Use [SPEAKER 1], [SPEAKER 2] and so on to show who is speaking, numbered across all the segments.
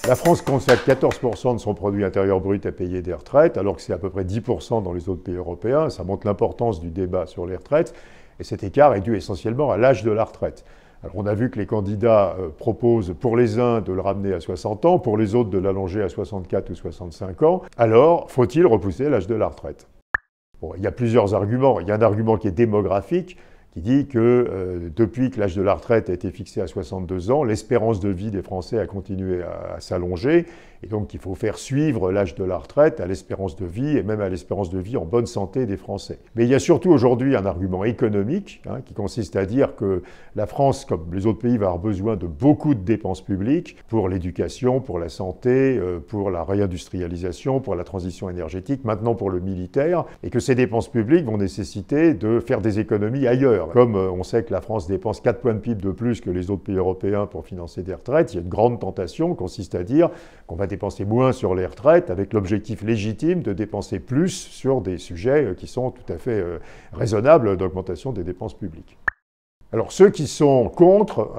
[SPEAKER 1] La France consacre 14% de son produit intérieur brut à payer des retraites, alors que c'est à peu près 10% dans les autres pays européens. Ça montre l'importance du débat sur les retraites. Et cet écart est dû essentiellement à l'âge de la retraite. Alors on a vu que les candidats proposent pour les uns de le ramener à 60 ans, pour les autres de l'allonger à 64 ou 65 ans. Alors, faut-il repousser l'âge de la retraite? Bon, il y a plusieurs arguments. Il y a un argument qui est démographique, qui dit que depuis que l'âge de la retraite a été fixé à 62 ans, l'espérance de vie des Français a continué à s'allonger, et donc il faut faire suivre l'âge de la retraite à l'espérance de vie, et même à l'espérance de vie en bonne santé des Français. Mais il y a surtout aujourd'hui un argument économique, qui consiste à dire que la France, comme les autres pays, va avoir besoin de beaucoup de dépenses publiques pour l'éducation, pour la santé, pour la réindustrialisation, pour la transition énergétique, maintenant pour le militaire, et que ces dépenses publiques vont nécessiter de faire des économies ailleurs. Comme on sait que la France dépense 4 points de PIB de plus que les autres pays européens pour financer des retraites, il y a une grande tentation qui consiste à dire qu'on va dépenser moins sur les retraites avec l'objectif légitime de dépenser plus sur des sujets qui sont tout à fait raisonnables d'augmentation des dépenses publiques. Alors ceux qui sont contre,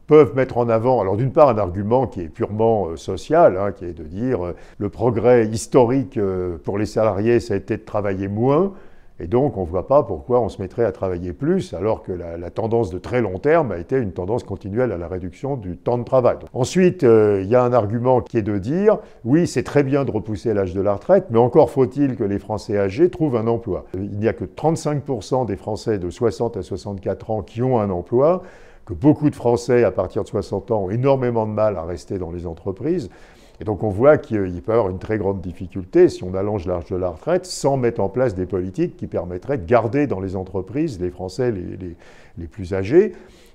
[SPEAKER 1] peuvent mettre en avant, d'une part, un argument qui est purement social, qui est de dire le progrès historique pour les salariés, ça a été de travailler moins. Et donc, on ne voit pas pourquoi on se mettrait à travailler plus, alors que la tendance de très long terme a été une tendance continuelle à la réduction du temps de travail. Ensuite, il y a un argument qui est de dire, oui, c'est très bien de repousser l'âge de la retraite, mais encore faut-il que les Français âgés trouvent un emploi. Il n'y a que 35% des Français de 60 à 64 ans qui ont un emploi, que beaucoup de Français, à partir de 60 ans, ont énormément de mal à rester dans les entreprises. Et donc on voit qu'il peut y avoir une très grande difficulté si on allonge l'âge de la retraite sans mettre en place des politiques qui permettraient de garder dans les entreprises les Français les plus âgés.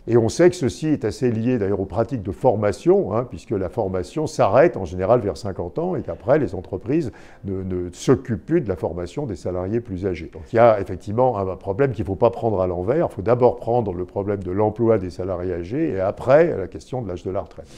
[SPEAKER 1] Et on sait que ceci est assez lié d'ailleurs aux pratiques de formation, puisque la formation s'arrête en général vers 50 ans et qu'après les entreprises ne s'occupent plus de la formation des salariés plus âgés. Donc il y a effectivement un problème qu'il ne faut pas prendre à l'envers. Il faut d'abord prendre le problème de l'emploi des salariés âgés et après la question de l'âge de la retraite.